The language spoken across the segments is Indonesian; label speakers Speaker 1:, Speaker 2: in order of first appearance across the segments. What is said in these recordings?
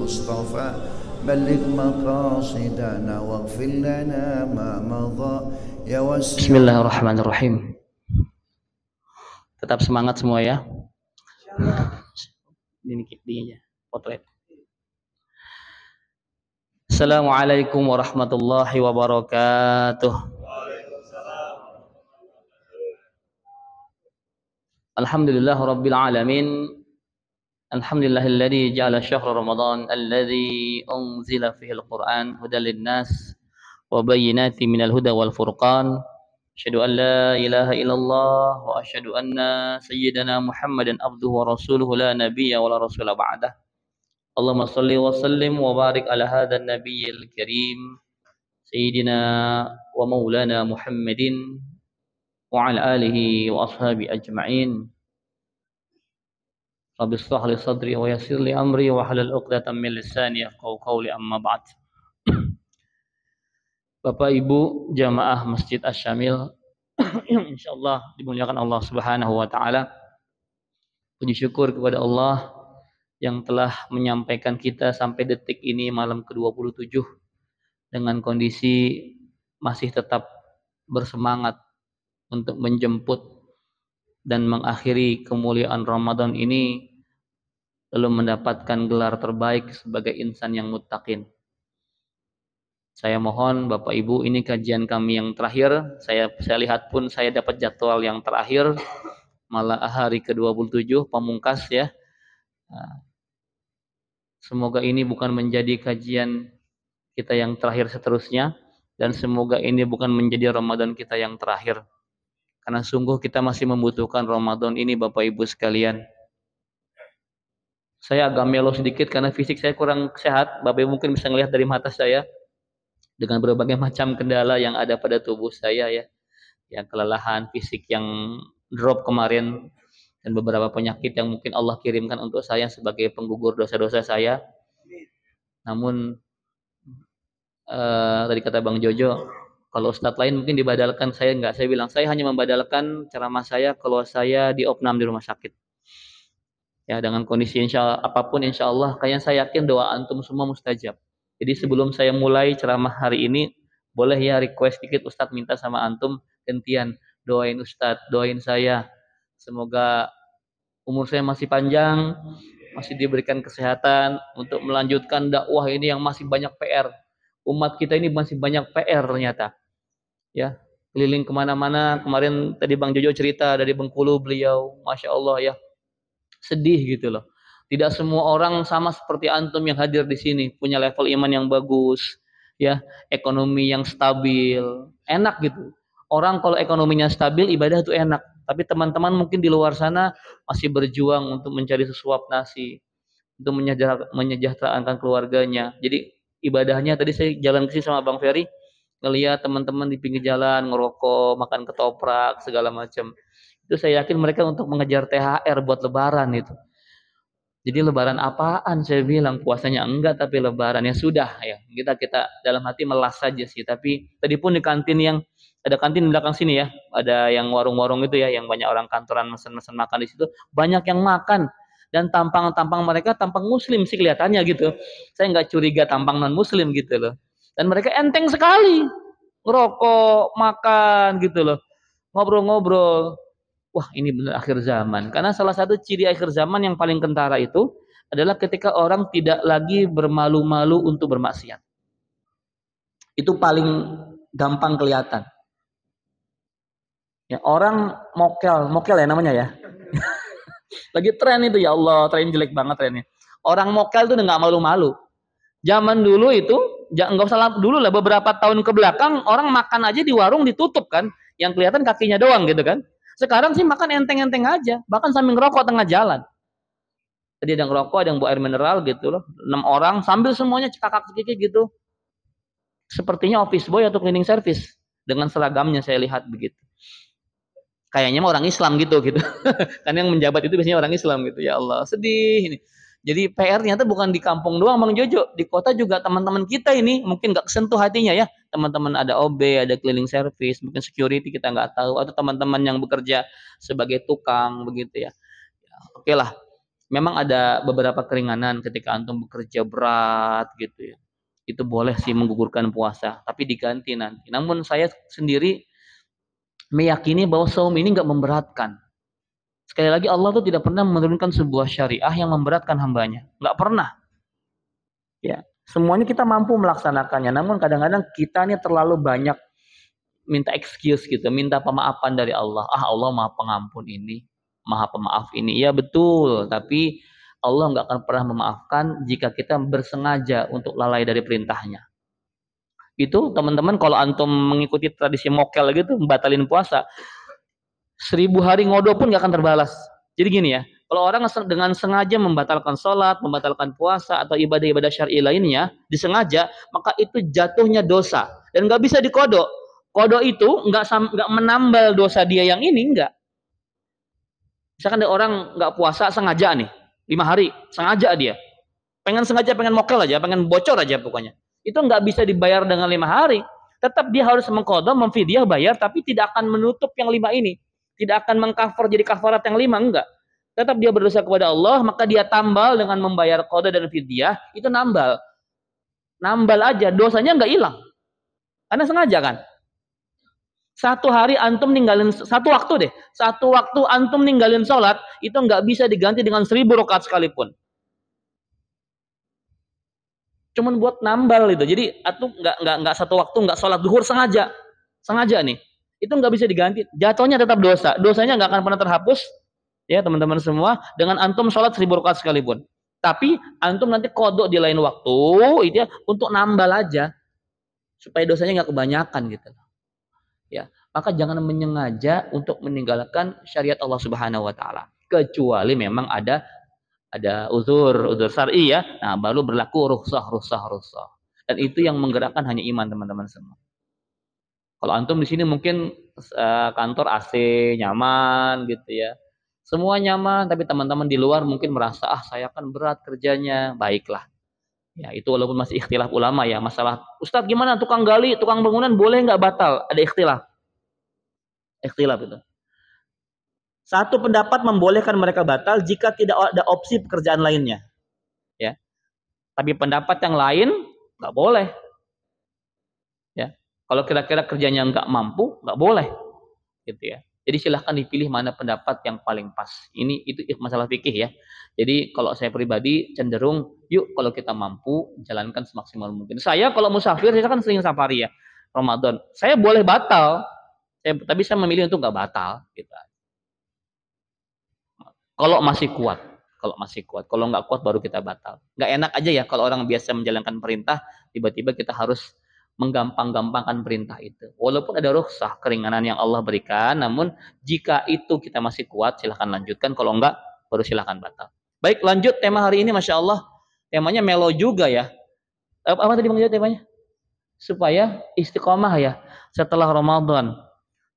Speaker 1: المصطفى بلغ مقاصدنا واغفر لنا ما مضى يا وسيع.
Speaker 2: Bismillahirrahmanirrahim. Tetap semangat semua ya. Ini aja potret. Assalamualaikum warahmatullahi wabarakatuh. Alhamdulillah rabbil alamin. Alhamdulillahilladzi ja'ala syahra ramadan alladzi unzila fihi al-Qur'an hudan lin-nas wa bayyinatin minal huda wal furqan. Asyhadu an la ilaha illallah wa asyhadu anna sayyidana Muhammadan abduhu wa rasuluhu la nabiyya wa la rasula ba'dah. Allahumma shalli wa sallim wa barik ala hadzal nabiyil karim sayyidina wa maulana Muhammadin wa ala alihi wa ashabi ajma'in. Rabbi shrah li sadri wa yassir li amri wa hlul 'uqdatam min lisani yafqahu qawli, amma ba'd. Bapak Ibu jamaah Masjid Asy-Syamil yang insyaallah dimuliakan Allah Subhanahu wa taala. Puji syukur kepada Allah yang telah menyampaikan kita sampai detik ini malam ke-27 dengan kondisi masih tetap bersemangat untuk menjemput dan mengakhiri kemuliaan Ramadan ini lalu mendapatkan gelar terbaik sebagai insan yang muttaqin. Saya mohon Bapak Ibu, ini kajian kami yang terakhir. Saya lihat pun saya dapat jadwal yang terakhir, malah hari ke-27 pamungkas ya. Semoga ini bukan menjadi kajian kita yang terakhir seterusnya, dan semoga ini bukan menjadi Ramadan kita yang terakhir. Karena sungguh kita masih membutuhkan Ramadan ini Bapak Ibu sekalian. Saya agak melo sedikit karena fisik saya kurang sehat. Bapak Ibu mungkin bisa melihat dari mata saya dengan berbagai macam kendala yang ada pada tubuh saya ya. Yang kelelahan fisik yang drop kemarin dan beberapa penyakit yang mungkin Allah kirimkan untuk saya sebagai penggugur dosa-dosa saya. Namun tadi kata Bang Jojo, kalau ustadz lain mungkin dibadalkan, saya enggak. Saya bilang saya hanya membadalkan ceramah saya kalau saya diopnam di rumah sakit. Ya, dengan kondisi apapun insya Allah, kayaknya saya yakin doa antum semua mustajab. Jadi sebelum saya mulai ceramah hari ini, boleh ya request dikit ustadz minta sama antum gantian doain ustadz, doain saya. Semoga umur saya masih panjang, masih diberikan kesehatan untuk melanjutkan dakwah ini yang masih banyak PR. Umat kita ini masih banyak PR ternyata. Ya, keliling kemana-mana. Kemarin tadi Bang Jojo cerita dari Bengkulu, beliau Masya Allah ya, sedih gitu loh. Tidak semua orang sama seperti antum yang hadir di sini, punya level iman yang bagus ya, ekonomi yang stabil, enak gitu. Orang kalau ekonominya stabil, ibadah itu enak. Tapi teman-teman mungkin di luar sana masih berjuang untuk mencari sesuap nasi, untuk menyejahterakan keluarganya. Jadi ibadahnya, tadi saya jalan ke sini sama Bang Ferry, ngelihat teman-teman di pinggir jalan ngerokok, makan ketoprak segala macam. Itu saya yakin mereka untuk mengejar THR buat lebaran itu. Jadi lebaran apaan saya bilang, puasanya enggak tapi lebaran ya sudah ya. Kita dalam hati melas saja sih. Tapi tadi pun di kantin yang ada kantin di belakang sini ya, ada yang warung-warung itu ya, yang banyak orang kantoran mesen-mesen makan di situ, banyak yang makan dan tampang mereka tampang muslim sih kelihatannya gitu. Saya nggak curiga tampang non muslim gitu loh. Dan mereka enteng sekali, ngerokok, makan gitu loh, ngobrol-ngobrol. Wah, ini benar akhir zaman. Karena salah satu ciri akhir zaman yang paling kentara itu adalah ketika orang tidak lagi bermalu-malu untuk bermaksiat. Itu paling gampang kelihatan. Ya, orang mokel ya namanya ya. Lagi tren itu, ya Allah, tren jelek banget trennya. Orang mokel itu udah nggak malu-malu. Zaman dulu itu, nggak usah dulu lah, beberapa tahun ke belakang orang makan aja di warung ditutup kan, yang kelihatan kakinya doang gitu kan. Sekarang sih makan enteng-enteng aja, bahkan sambil ngerokok tengah jalan. Tadi ada ngerokok, ada yang bawa air mineral gitu loh, 6 orang sambil semuanya cekakak-cekik gitu. Sepertinya office boy atau cleaning service dengan seragamnya saya lihat begitu. Kayaknya mah orang Islam gitu. Kan yang menjabat itu biasanya orang Islam gitu. Ya Allah, sedih ini. Jadi PR-nya tuh bukan di kampung doang Bang Jojo, di kota juga teman-teman kita ini mungkin nggak kesentuh hatinya ya. Teman-teman ada OB, ada cleaning service, mungkin security kita nggak tahu, atau teman-teman yang bekerja sebagai tukang begitu ya. Oke lah. memang ada beberapa keringanan ketika antum bekerja berat gitu ya. Itu boleh sih menggugurkan puasa, tapi diganti nanti. Namun saya sendiri meyakini bahwa saum ini nggak memberatkan. Sekali lagi Allah tuh tidak pernah menurunkan sebuah syariah yang memberatkan hambanya. Nggak pernah. Ya, semuanya kita mampu melaksanakannya. Namun kadang-kadang kita ini terlalu banyak minta excuse gitu, minta pemaafan dari Allah. Ah, Allah Maha Pengampun ini, Maha Pemaaf ini. Ya betul, tapi Allah nggak akan pernah memaafkan jika kita bersengaja untuk lalai dari perintahnya. Itu teman-teman kalau antum mengikuti tradisi mokel gitu, membatalin puasa, 1000 hari ngodo pun nggak akan terbalas. Jadi gini ya, kalau orang dengan sengaja membatalkan sholat, membatalkan puasa atau ibadah-ibadah syar'i lainnya, disengaja, maka itu jatuhnya dosa dan nggak bisa dikodok. Kodok itu nggak menambal dosa dia yang ini, nggak. Misalkan ada orang nggak puasa sengaja nih, 5 hari, sengaja dia, pengen mokel aja, pengen bocor aja pokoknya. Itu nggak bisa dibayar dengan 5 hari. Tetap dia harus mengkodok, memfidyah, bayar, tapi tidak akan menutup yang 5 ini. Tidak akan mengcover jadi kafarat yang 5, enggak. Tetap dia berdosa kepada Allah, maka dia tambal dengan membayar qada dan fidyah, itu nambal. Nambal aja, dosanya enggak hilang. Karena sengaja kan. Satu hari antum ninggalin, satu waktu antum ninggalin sholat, itu enggak bisa diganti dengan 1000 rakaat sekalipun. Cuman buat nambal itu. Jadi antum enggak satu waktu enggak sholat duhur sengaja nih. Itu nggak bisa diganti, jatuhnya tetap dosa, dosanya nggak akan pernah terhapus ya teman-teman semua dengan antum sholat 1000 rakaat sekalipun. Tapi antum nanti kodok di lain waktu itu ya untuk nambal aja supaya dosanya nggak kebanyakan gitu ya. Maka jangan menyengaja untuk meninggalkan syariat Allah Subhanahu Wa Taala kecuali memang ada uzur syar'i ya. Nah baru berlaku rukhsah. Dan itu yang menggerakkan hanya iman teman-teman semua. Kalau antum di sini mungkin kantor AC nyaman gitu ya. Semua nyaman, tapi teman-teman di luar mungkin merasa saya kan berat kerjanya. Baiklah. Ya, itu walaupun masih ikhtilaf ulama ya, masalah Ustadz gimana tukang gali, tukang bangunan boleh nggak batal? Ada ikhtilaf. Ikhtilaf itu. Satu pendapat membolehkan mereka batal jika tidak ada opsi pekerjaan lainnya. Ya. Tapi pendapat yang lain nggak boleh. Kalau kira-kira kerjanya nggak mampu, nggak boleh, gitu ya. Jadi silahkan dipilih mana pendapat yang paling pas. Itu masalah fikih ya. Jadi kalau saya pribadi cenderung, yuk kalau kita mampu jalankan semaksimal mungkin. Saya kalau musafir, saya kan sering safari ya, Ramadan. Saya boleh batal, tapi saya memilih untuk nggak batal. Gitu. Kalau masih kuat, kalau nggak kuat baru kita batal. Nggak enak aja ya kalau orang biasa menjalankan perintah, tiba-tiba kita harus menggampang-gampangkan perintah itu. Walaupun ada rukhsah, keringanan yang Allah berikan, namun jika itu kita masih kuat, silahkan lanjutkan. Kalau enggak, baru silahkan batal. Baik, lanjut tema hari ini, Masya Allah. Temanya melo juga ya. Apa tadi Bang temanya? Supaya istiqomah ya, setelah Ramadan.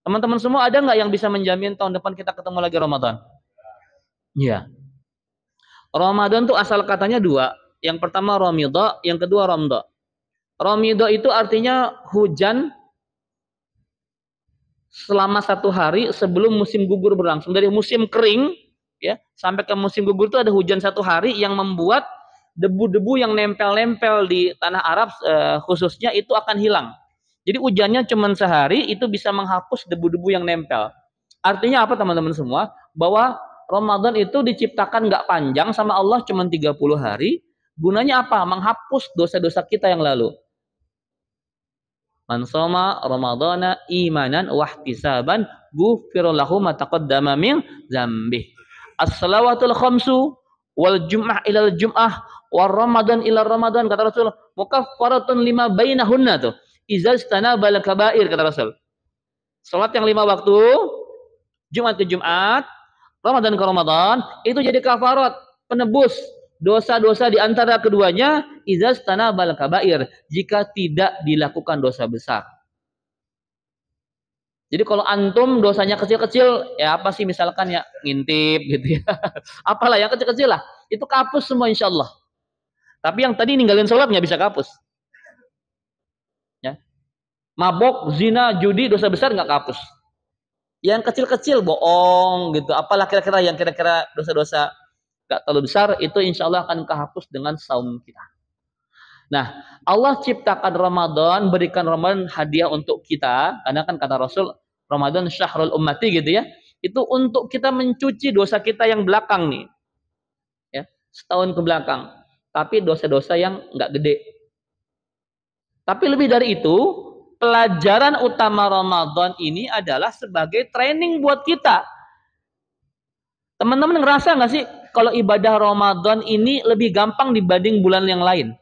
Speaker 2: Teman-teman semua ada nggak yang bisa menjamin tahun depan kita ketemu lagi Ramadan? Iya. Ramadan tuh asal katanya 2. Yang pertama Ramidha, yang kedua Ramdha. Ramidha itu artinya hujan selama 1 hari sebelum musim gugur berlangsung. Dari musim kering ya sampai ke musim gugur itu ada hujan 1 hari yang membuat debu-debu yang nempel-nempel di tanah Arab khususnya itu akan hilang. Jadi hujannya cuma sehari itu bisa menghapus debu-debu yang nempel. Artinya apa teman-teman semua? Bahwa Ramadan itu diciptakan nggak panjang sama Allah cuma 30 hari. Gunanya apa? Menghapus dosa-dosa kita yang lalu. Man shoma ramadhana imanan wa ihtisaban ghufira lahu ma taqaddama min dzambih. As-salawatul khamsu wal jum'ah ilal jum'ah war ramadan ila ramadan kata Rasul mukaffaratun lima bainahunna tuh. Iza istanabal kaba'ir kata Rasul. Salat yang 5 waktu, Jumat ke Jumat, Ramadan ke Ramadan, itu jadi kafarat, penebus dosa-dosa di antara keduanya izas tanabal kabair jika tidak dilakukan dosa besar. Jadi kalau antum dosanya kecil-kecil ya apa sih misalkan ya ngintip gitu ya. Apalah yang kecil-kecil lah, itu kapus semua insyaallah. Tapi yang tadi ninggalin sholat nggak bisa kapus. Ya. Mabok, zina, judi, dosa besar nggak kapus. Yang kecil-kecil bohong gitu, apalah kira-kira yang kira-kira dosa-dosa nggak terlalu besar, itu insya Allah akan kehapus dengan saum kita. Nah, Allah ciptakan Ramadan, berikan Ramadan hadiah untuk kita, karena kan kata Rasul, Ramadan syahrul ummati gitu ya. Itu untuk kita mencuci dosa kita yang belakang nih. Ya, setahun ke belakang. Tapi dosa-dosa yang nggak gede. Tapi lebih dari itu, pelajaran utama Ramadan ini adalah sebagai training buat kita. Teman-teman ngerasa nggak sih kalau ibadah Ramadan ini lebih gampang dibanding bulan yang lain?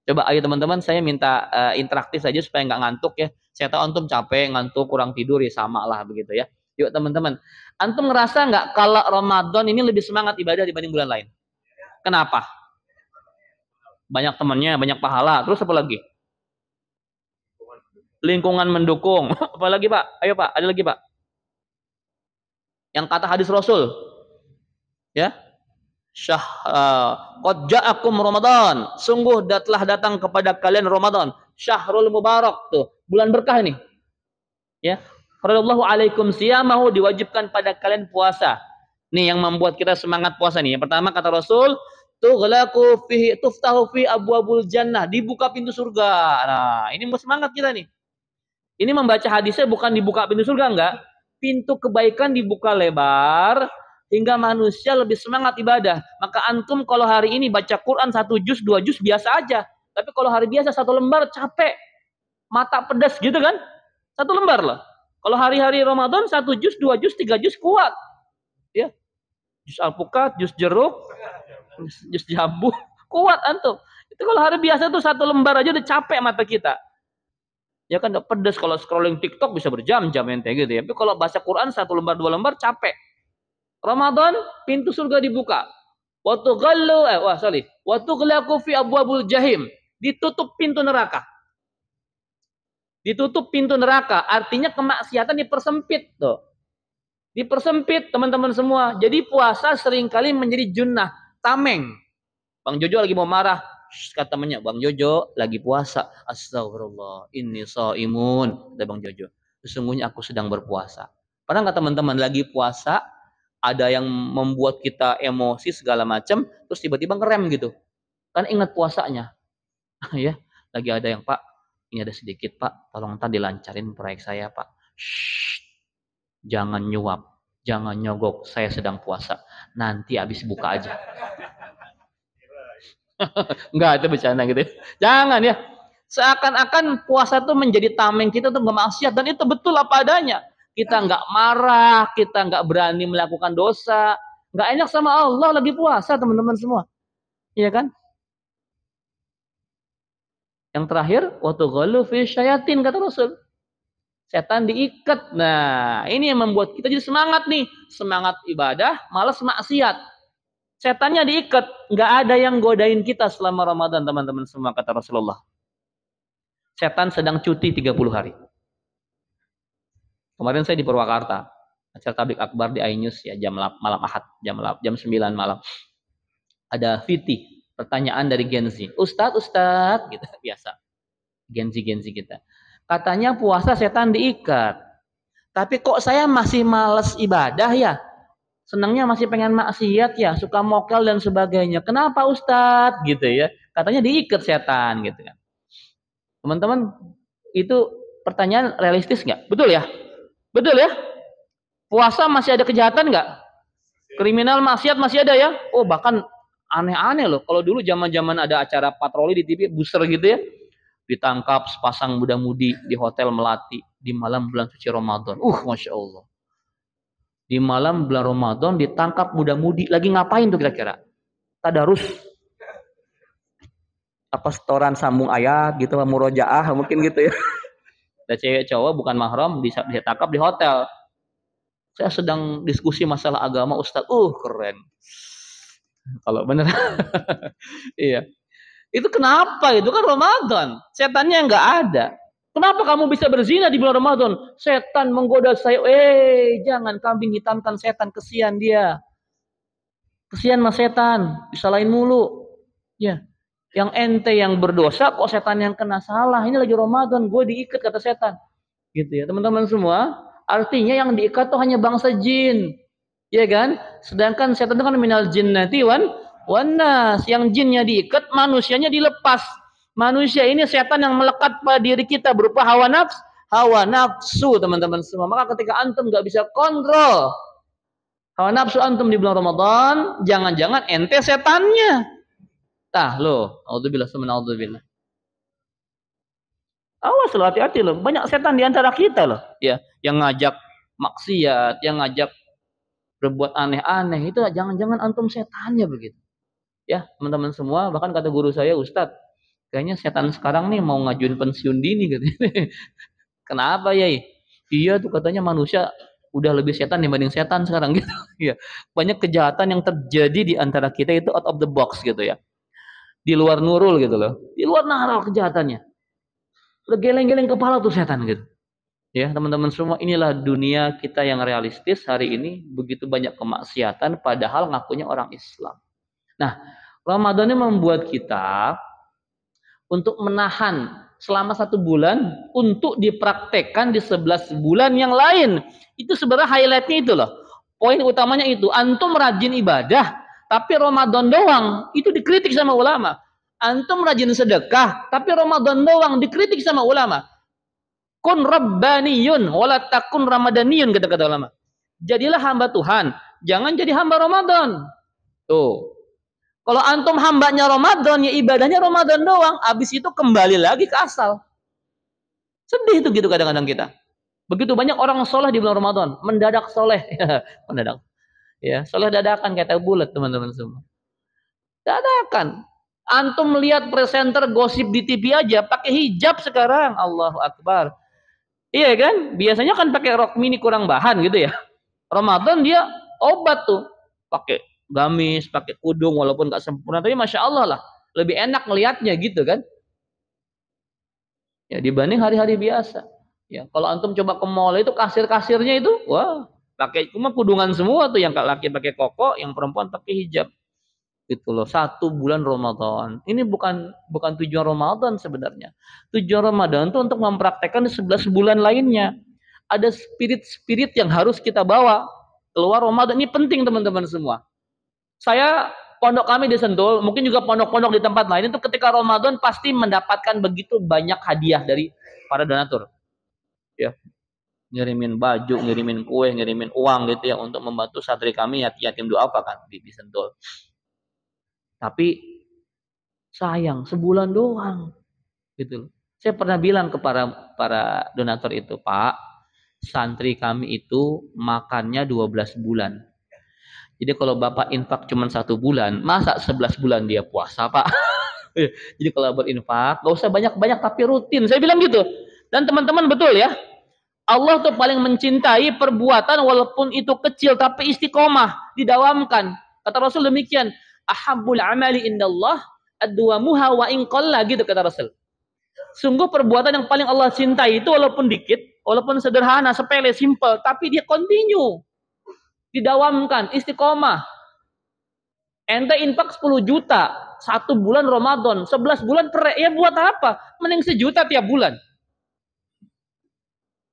Speaker 2: Coba ayo teman-teman, saya minta interaktif saja supaya nggak ngantuk ya. Saya tahu antum capek, ngantuk, kurang tidur ya sama lah begitu ya. Yuk teman-teman, antum ngerasa nggak kalau Ramadan ini lebih semangat ibadah dibanding bulan lain? Kenapa? Banyak temannya, banyak pahala. Terus apa lagi? Lingkungan mendukung. Apa lagi Pak? Ayo Pak, ada lagi Pak? Yang kata hadis Rasul, ya, qad ja'akum Ramadan, sungguh telah datang kepada kalian Ramadan, syahrul mubarak, tuh bulan berkah ini, ya, faradallahu alaikum siyamahu, diwajibkan pada kalian puasa. Nih yang membuat kita semangat puasa nih. Yang pertama kata Rasul, tughlaqu fihi tuftahu fi abwabul jannah, dibuka pintu surga. Nah ini membuat semangat kita nih. Ini membaca hadisnya bukan dibuka pintu surga, enggak, pintu kebaikan dibuka lebar hingga manusia lebih semangat ibadah. Maka antum kalau hari ini baca Quran 1 juz, 2 juz biasa aja. Tapi kalau hari biasa 1 lembar capek, mata pedas gitu kan? 1 lembar loh. Kalau hari-hari Ramadan 1 juz, 2 juz, 3 juz kuat. Ya. Juz alpukat, juz jeruk, juz jambu, kuat antum. Itu kalau hari biasa tuh 1 lembar aja udah capek mata kita. Ya kan udah pedas, kalau scrolling TikTok bisa berjam-jam ente gitu ya. Tapi kalau baca Quran 1 lembar, 2 lembar capek. Ramadan pintu surga dibuka. Wa tughlaqu fi abwabul jahim, ditutup pintu neraka. Ditutup pintu neraka, artinya kemaksiatan dipersempit tuh. Dipersempit teman-teman semua. Jadi puasa seringkali menjadi junnah, tameng. Bang Jojo lagi mau marah, kata temannya, Bang Jojo lagi puasa. Astagfirullah, inni shaimun, kata Bang Jojo. Sesungguhnya aku sedang berpuasa. Pernah nggak teman-teman lagi puasa, ada yang membuat kita emosi segala macam, terus tiba-tiba ngerem gitu. Kan ingat puasanya. Ya, lagi ada yang, Pak, ini ada sedikit Pak, tolong tadi lancarin proyek saya Pak. Shh, jangan nyuap, jangan nyogok, saya sedang puasa. Nanti habis buka aja. Enggak, itu bercanda gitu. Jangan ya. Seakan-akan puasa itu menjadi tameng kita untuk bermaksiat, dan itu betul apa adanya. Kita nggak marah, kita nggak berani melakukan dosa, nggak enak sama Allah lagi puasa teman-teman semua, iya kan? Yang terakhir, wa tughallu fi syayatin, kata Rasul. Setan diikat. Nah, ini yang membuat kita jadi semangat nih, semangat ibadah, malas maksiat. Setannya diikat, nggak ada yang godain kita selama Ramadan, teman-teman semua, kata Rasulullah. Setan sedang cuti 30 hari. Kemarin saya di Purwakarta, acara tablik akbar di iNews ya, malam Ahad, jam 9 malam. Ada VT, pertanyaan dari Gen Z. Ustadz, gitu biasa. Gen Z kita. Katanya puasa setan diikat. Tapi kok saya masih males ibadah ya? Senangnya masih pengen maksiat ya, suka mokel dan sebagainya. Kenapa Ustadz? Gitu ya. Katanya diikat setan gitu kan. Teman-teman, itu pertanyaan realistis nggak? Betul ya? Betul ya? Puasa masih ada kejahatan nggak? Kriminal maksiat masih ada ya? Oh, bahkan aneh-aneh loh. Kalau dulu zaman-zaman ada acara patroli di TV, booster gitu ya. Ditangkap sepasang muda-mudi di Hotel Melati di malam bulan suci Ramadan. Masya Allah. Di malam bulan Ramadan ditangkap muda-mudi. Lagi ngapain tuh kira-kira? Tadarus. Apa setoran sambung ayat gitu, murojaah mungkin gitu ya. Ada cewek cowok bukan mahram ditangkap di hotel. Saya sedang diskusi masalah agama Ustaz. Keren. Kalau bener. Iya. Itu kenapa? Itu kan Ramadan. Setannya nggak ada. Kenapa kamu bisa berzina di bulan Ramadan? Setan menggoda saya. Jangan kambing hitamkan setan, kesian dia. Kesian mas setan, disalahin mulu. Ya. Yang ente yang berdosa, kok setan yang kena salah. Ini lagi Ramadan, gue diikat kata setan. Gitu ya teman-teman semua. Artinya yang diikat tuh hanya bangsa jin. Iya kan? Sedangkan setan itu kan minal jinnati wan nas. Yang jinnya diikat, manusianya dilepas. Manusia ini setan yang melekat pada diri kita berupa hawa nafsu teman-teman semua. Maka ketika antum nggak bisa kontrol hawa nafsu antum di bulan Ramadan, jangan-jangan ente setannya. Tah lo, auzubillah subhanallah. Awas lo, hati-hati lo. Banyak setan di antara kita loh, ya, yang ngajak maksiat, yang ngajak berbuat aneh-aneh, itu jangan-jangan antum setannya begitu. Ya, teman-teman semua, bahkan kata guru saya, Ustadz, kayaknya setan sekarang nih mau ngajuin pensiun dini katanya. Kenapa ya? Iya tuh katanya manusia udah lebih setan dibanding setan sekarang gitu. Ya, banyak kejahatan yang terjadi di antara kita itu out of the box gitu ya. Di luar nurul gitu loh. Di luar naral kejahatannya. Udah geleng-geleng kepala tuh setan gitu. Ya, teman-teman semua, inilah dunia kita yang realistis hari ini, begitu banyak kemaksiatan padahal ngakunya orang Islam. Nah, Ramadan ini membuat kita untuk menahan selama 1 bulan untuk dipraktekkan di 11 bulan yang lain. Itu sebenarnya highlightnya itu loh. Poin utamanya itu, antum rajin ibadah, tapi Ramadan doang, itu dikritik sama ulama. Antum rajin sedekah, tapi Ramadan doang dikritik sama ulama. Kun rabbaniyun, wala takun ramadaniyun, kata-kata ulama. Jadilah hamba Tuhan, jangan jadi hamba Ramadan. Tuh. Kalau antum hambanya Ramadan, ya ibadahnya Ramadan doang, abis itu kembali lagi ke asal. Sedih itu gitu kadang-kadang kita. Begitu banyak orang soleh di bulan Ramadan, mendadak soleh. Mendadak. Ya, soleh dadakan kayak bulat teman-teman semua. Dadakan. Antum melihat presenter gosip di TV aja pakai hijab sekarang. Allahu Akbar. Iya kan? Biasanya kan pakai rok mini kurang bahan gitu ya. Ramadan dia obat tuh. Pakai gamis, pakai kudung walaupun nggak sempurna, tapi masya Allah lah. Lebih enak ngelihatnya gitu kan. Ya dibanding hari-hari biasa. Ya, kalau antum coba ke mall itu kasir-kasirnya itu, wah, pakai cuma kudungan semua tuh, yang laki pakai koko, yang perempuan pakai hijab. Gitu loh, 1 bulan Ramadan. Ini bukan tujuan Ramadan sebenarnya. Tujuan Ramadan itu untuk mempraktekkan 11 bulan lainnya. Ada spirit-spirit yang harus kita bawa keluar Ramadan. Ini penting teman-teman semua. Saya, pondok kami di Sentul, mungkin juga pondok-pondok di tempat lain, itu ketika Ramadan pasti mendapatkan begitu banyak hadiah dari para donatur. Ya, ngirimin baju, ngirimin kue, ngirimin uang gitu ya, untuk membantu santri kami yatim duafa kan di Sentul. Tapi sayang, sebulan doang gitu loh. Saya pernah bilang kepada para donatur itu, Pak, santri kami itu makannya 12 bulan. Jadi kalau Bapak infak cuma 1 bulan, masa 11 bulan dia puasa, Pak? Jadi kalau berinfak, gak usah banyak-banyak tapi rutin. Saya bilang gitu. Dan teman-teman betul ya, Allah tuh paling mencintai perbuatan walaupun itu kecil tapi istiqomah, didawamkan. Kata Rasul demikian, ahabbul amali indallah adwamuha wa in qalla, gitu kata Rasul. Sungguh perbuatan yang paling Allah cintai itu walaupun dikit, walaupun sederhana, sepele, simple, tapi dia continue. Didawamkan, istiqomah. Ente infak 10 juta 1 bulan Ramadan, 11 bulan ya buat apa? Mending 1 juta tiap bulan.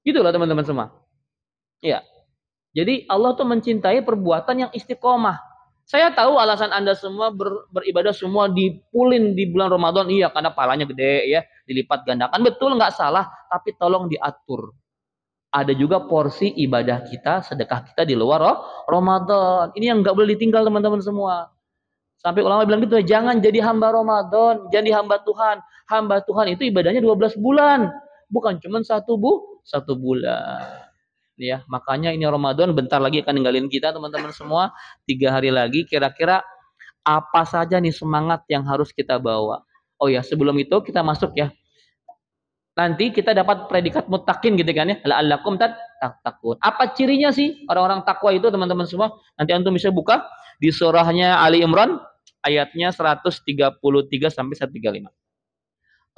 Speaker 2: Gitu loh teman-teman semua. Ya. Jadi Allah tuh mencintai perbuatan yang istiqomah. Saya tahu alasan Anda semua beribadah semua dipulin di bulan Ramadan. Iya, karena pahalanya gede ya, dilipat gandakan. Betul, nggak salah, tapi tolong diatur. Ada juga porsi ibadah kita, sedekah kita di luar Ramadan. Ini yang nggak boleh ditinggal teman-teman semua. Sampai ulama bilang gitu, jangan jadi hamba Ramadan, jadi hamba Tuhan. Hamba Tuhan itu ibadahnya 12 bulan, bukan cuma 1 bulan. Ya, makanya ini Ramadan bentar lagi akan ninggalin kita teman-teman semua. 3 hari lagi, kira-kira apa saja nih semangat yang harus kita bawa. Oh ya, sebelum itu kita masuk ya. Nanti kita dapat predikat muttaqin gitu kan ya. La'allakum tattaqun. Apa cirinya sih orang-orang takwa itu teman-teman semua? Nanti antum bisa buka di surahnya Ali Imran ayatnya 133 sampai 135.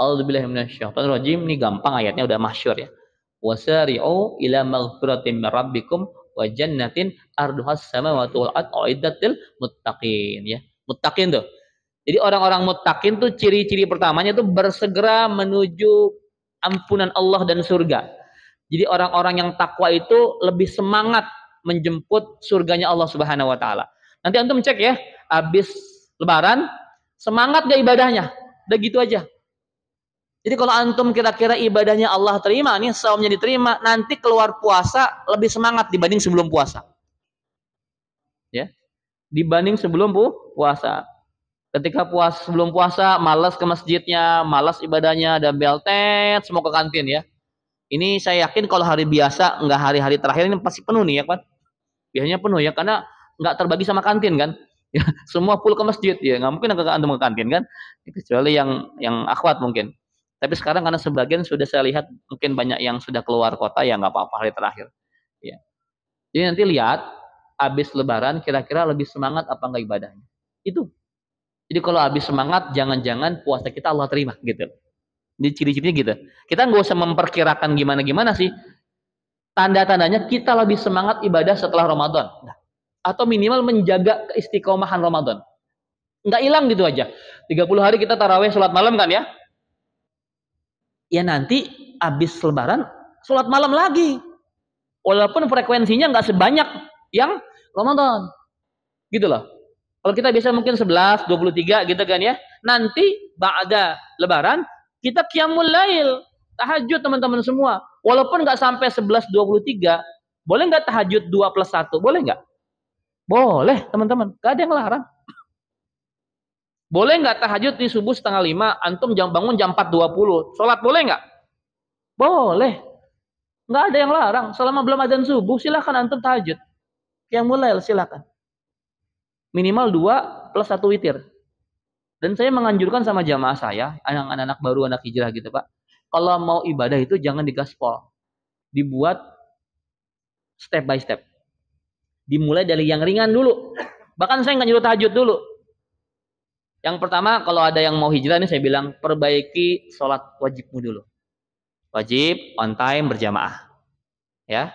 Speaker 2: A'udzubillahi minasyaitonirrajim. Ini gampang ayatnya, udah masyhur ya. Wasari'u ila maghfiratin min rabbikum wa jannatin arduhas samawati wal ardh uiddatil muttaqin ya. Muttaqin tuh. Jadi orang-orang muttaqin tuh ciri-ciri pertamanya tuh bersegera menuju ampunan Allah dan surga. Jadi orang-orang yang takwa itu lebih semangat menjemput surganya Allah Subhanahu wa taala. Nanti antum cek ya, habis lebaran semangat gak ibadahnya? Udah gitu aja. Jadi kalau antum kira-kira ibadahnya Allah terima nih, saumnya diterima, nanti keluar puasa lebih semangat dibanding sebelum puasa. Ya. Dibanding sebelum puasa. Ketika sebelum puasa malas ke masjidnya, malas ibadahnya, dan beltet semua ke kantin ya. Ini saya yakin kalau hari biasa, enggak hari-hari terakhir ini pasti penuh nih ya kan. Biasanya penuh ya karena enggak terbagi sama kantin kan. Ya, semua full ke masjid ya, nggak mungkin antum ke kantin kan. Kecuali yang akhwat mungkin. Tapi sekarang karena sebagian sudah saya lihat mungkin banyak yang sudah keluar kota ya nggak apa-apa hari terakhir. Ya. Jadi nanti lihat habis lebaran kira-kira lebih semangat apa enggak ibadahnya. Itu. Jadi kalau habis semangat jangan-jangan puasa kita Allah terima gitu. Jadi ciri-cirinya gitu. Kita nggak usah memperkirakan gimana-gimana sih. Tanda-tandanya kita lebih semangat ibadah setelah Ramadan. Nah, atau minimal menjaga keistiqomahan Ramadan. Nggak hilang gitu aja. 30 hari kita tarawih sholat malam kan ya. Ya nanti habis lebaran sholat malam lagi. Walaupun frekuensinya nggak sebanyak yang Ramadan. Gitu loh. Kalau kita biasa mungkin 11, 23 gitu kan ya. Nanti ba'da lebaran kita qiyamul lail. Tahajud teman-teman semua. Walaupun nggak sampai 11, 23. Boleh nggak tahajud 2+1? Boleh nggak? Boleh teman-teman. Nggak ada yang larang. Boleh nggak tahajud di subuh 4:30, antum bangun jam 4:20, sholat boleh nggak? Boleh. Nggak ada yang larang. Selama belum adzan subuh, silakan antum tahajud. Yang mulai silakan. Minimal 2+1 witir. Dan saya menganjurkan sama jamaah saya, anak-anak baru, anak hijrah gitu Pak, kalau mau ibadah itu jangan digaspol. Dibuat step by step. Dimulai dari yang ringan dulu. Bahkan saya nggak nyuruh tahajud dulu. Yang pertama, kalau ada yang mau hijrah nih saya bilang perbaiki sholat wajibmu dulu. Wajib on time berjamaah. Ya.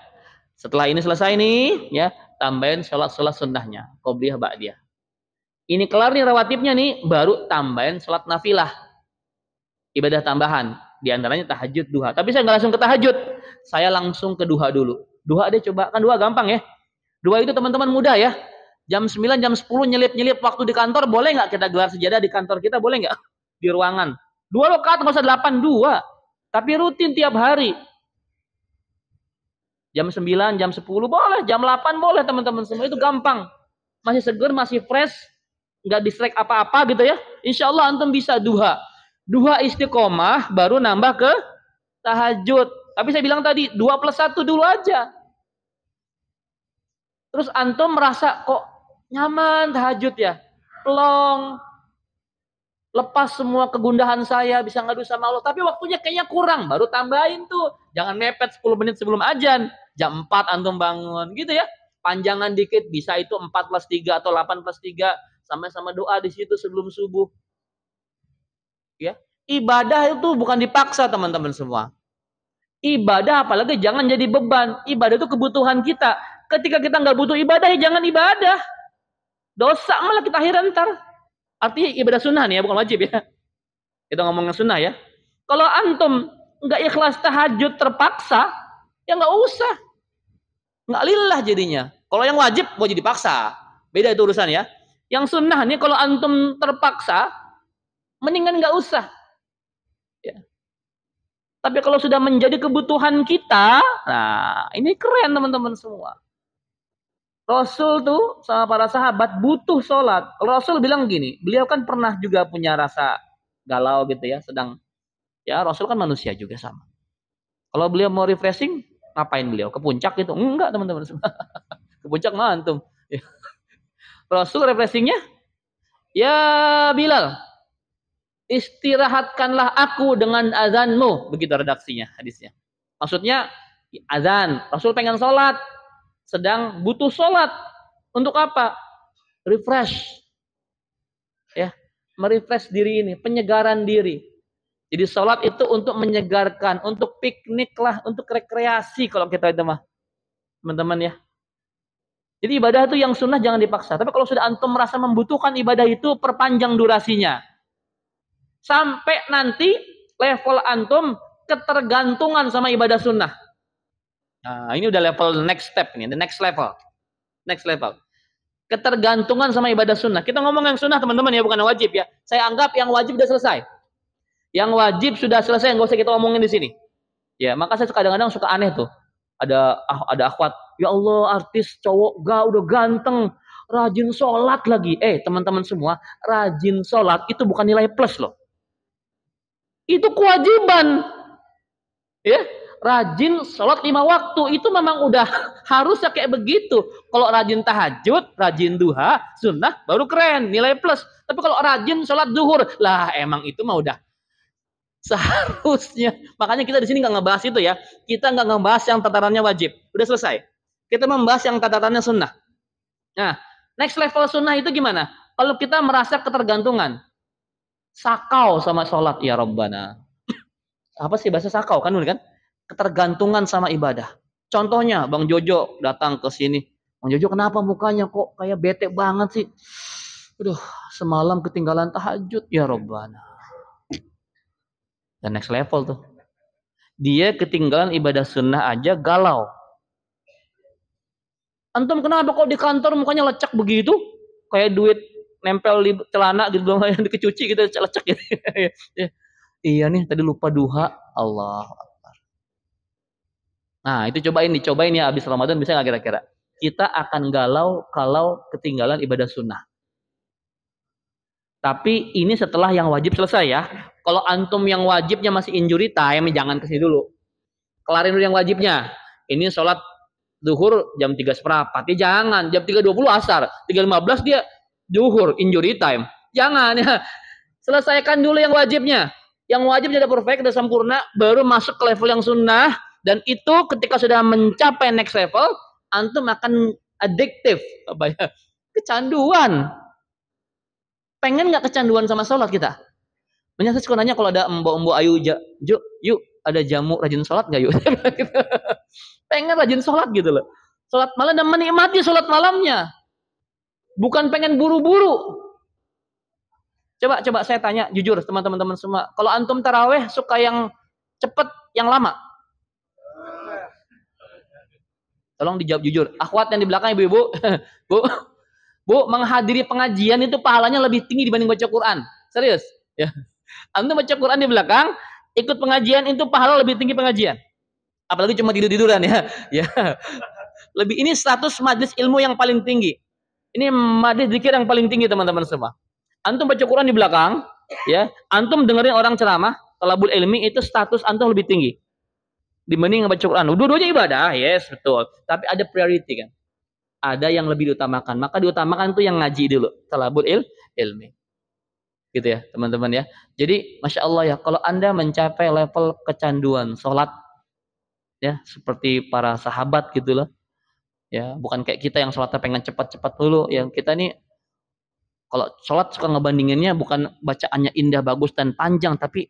Speaker 2: Setelah ini selesai nih, ya, tambahin sholat sunnahnya, qobliyah ba'diyah. Ini kelar nih rawatibnya nih, baru tambahin sholat nafilah. Ibadah tambahan, di antaranya tahajud, duha. Tapi saya nggak langsung ke tahajud. Saya langsung ke duha dulu. Duha deh coba, kan duha gampang ya. Duha itu teman-teman mudah ya. Jam 9, jam 10 nyelip-nyelip waktu di kantor, boleh nggak kita gelar sejadah di kantor kita? Boleh nggak? Di ruangan. 2 rakaat, nggak usah 8, 2. Tapi rutin tiap hari. Jam 9, jam 10 boleh, jam 8 boleh teman-teman semua. Itu gampang. Masih seger, masih fresh. Nggak distract apa-apa gitu ya. Insya Allah antum bisa duha. Duha istiqomah, baru nambah ke tahajud. Tapi saya bilang tadi, 2+1 dulu aja. Terus antum merasa kok nyaman tahajud ya, plong, lepas semua kegundahan saya, bisa ngadu sama Allah. Tapi waktunya kayaknya kurang, baru tambahin tuh. Jangan mepet 10 menit sebelum azan. Jam 4 antum bangun, gitu ya. Panjangan dikit, bisa itu 4+3 atau 8+3. Sama-sama doa di situ sebelum subuh. Ya, ibadah itu bukan dipaksa teman-teman semua. Ibadah apalagi jangan jadi beban. Ibadah itu kebutuhan kita. Ketika kita nggak butuh ibadah, ya jangan ibadah. Dosa malah kita akhiran ntar. Artinya ibadah sunnah nih ya, bukan wajib ya. Kita ngomongin sunnah ya. Kalau antum nggak ikhlas tahajud terpaksa, ya nggak usah. Nggak lillah jadinya. Kalau yang wajib, mau jadi paksa. Beda itu urusan ya. Yang sunnah nih, kalau antum terpaksa, mendingan nggak usah. Ya. Tapi kalau sudah menjadi kebutuhan kita, nah ini keren teman-teman semua. Rasul tuh sama para sahabat butuh sholat. Kalau Rasul bilang gini, beliau kan pernah juga punya rasa galau gitu ya, sedang ya Rasul kan manusia juga sama. Kalau beliau mau refreshing, ngapain beliau? Ke puncak gitu? Enggak teman-teman semua. Ke puncak mah antum. Rasul refreshingnya, ya Bilal, istirahatkanlah aku dengan azanmu. Begitu redaksinya hadisnya. Maksudnya azan, Rasul pengen sholat. Sedang butuh sholat. Untuk apa? Refresh. Ya, merefresh diri ini, penyegaran diri. Jadi sholat itu untuk menyegarkan, untuk piknik lah, untuk rekreasi kalau kita itu mah. Teman-teman ya. Jadi ibadah itu yang sunnah jangan dipaksa. Tapi kalau sudah antum merasa membutuhkan ibadah itu, perpanjang durasinya. Sampai nanti level antum ketergantungan sama ibadah sunnah. Nah, ini udah level next step ini, the next level. Next level. Ketergantungan sama ibadah sunnah. Kita ngomong yang sunnah teman-teman ya, bukan yang wajib ya. Saya anggap yang wajib sudah selesai. Yang wajib sudah selesai, nggak usah kita omongin di sini. Ya, maka saya kadang-kadang suka aneh tuh. Ada akhwat, ya Allah artis cowok udah ganteng, rajin sholat lagi. Teman-teman semua, rajin sholat itu bukan nilai plus loh. Itu kewajiban. Ya, rajin sholat 5 waktu itu memang udah harusnya kayak begitu. Kalau rajin tahajud, rajin duha, sunnah baru keren, nilai plus. Tapi kalau rajin sholat duhur, lah emang itu mah udah seharusnya. Makanya kita di sini nggak ngebahas itu ya. Kita nggak ngebahas yang tatarannya wajib. Udah selesai. Kita membahas yang tatarannya sunnah. Nah, next level sunnah itu gimana? Kalau kita merasa ketergantungan, sakau sama sholat ya Rabbana. Apa sih bahasa sakau kan kan? Ketergantungan sama ibadah. Contohnya Bang Jojo datang ke sini. Bang Jojo kenapa mukanya kok kayak bete banget sih? Aduh, semalam ketinggalan tahajud ya Rabbana. Dan next level tuh. Dia ketinggalan ibadah sunnah aja galau. Antum kenapa kok di kantor mukanya lecek begitu? Kayak duit nempel di celana gitu doang yang dikecuci gitu lecek gitu. Iya nih tadi lupa duha. Allah Akbar. Nah, itu dicobain ya habis Ramadan bisa nggak kira-kira? Kita akan galau kalau ketinggalan ibadah sunnah. Tapi ini setelah yang wajib selesai ya. Kalau antum yang wajibnya masih injury time, jangan kesini dulu. Kelarin dulu yang wajibnya. Ini sholat duhur jam 3 seperempat. Ya jangan, jam 3.20 asar. 3.15 dia duhur, injury time. Jangan ya. Selesaikan dulu yang wajibnya. Yang wajib sudah perfect, sudah sempurna, baru masuk ke level yang sunnah. Dan itu ketika sudah mencapai next level, antum akan addictive. Apa ya? Kecanduan. Pengen nggak kecanduan sama sholat kita? Banyak saya suka nanya kalau ada mbok-mbok ayu, yuk ada jamu rajin sholat nggak yuk? Pengen rajin sholat gitu loh. Sholat malam dan menikmati sholat malamnya. Bukan pengen buru-buru. Coba saya tanya jujur teman-teman semua. Kalau antum taraweh suka yang cepat, yang lama? Tolong dijawab jujur. Akhwat yang di belakang ibu-ibu. Bu, menghadiri pengajian itu pahalanya lebih tinggi dibanding baca Quran. Serius? Ya. Antum baca Quran di belakang, ikut pengajian itu pahala lebih tinggi pengajian. Apalagi cuma tidur-tiduran ya. Ya. Lebih ini status majlis ilmu yang paling tinggi. Ini majlis zikir yang paling tinggi teman-teman semua. Antum baca Quran di belakang, ya. Antum dengerin orang ceramah, talabul ilmi itu status antum lebih tinggi dibanding baca Quran. Dua-duanya ibadah, yes betul. Tapi ada priority kan. Ada yang lebih diutamakan. Maka diutamakan itu yang ngaji dulu. Talabul ilmi. Gitu ya teman-teman ya. Jadi Masya Allah ya. Kalau Anda mencapai level kecanduan sholat. Ya seperti para sahabat gitu loh. Ya bukan kayak kita yang sholatnya pengen cepat-cepat dulu. Yang kita nih. Kalau sholat suka ngebandinginnya bukan bacaannya indah, bagus, dan panjang. Tapi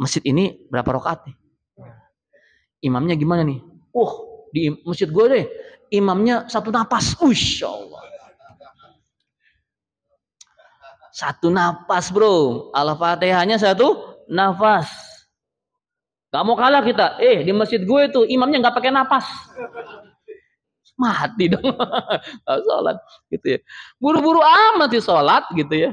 Speaker 2: masjid ini berapa rakaat nih? Imamnya gimana nih? Di masjid gue deh. Imamnya satu napas, Masya Allah. Satu napas bro. Al-Fatihahnya satu nafas. Gak mau kalah kita. Di masjid gue tuh imamnya gak pakai napas. Mati dong. Sholat gitu ya. Buru-buru amat sih sholat gitu ya.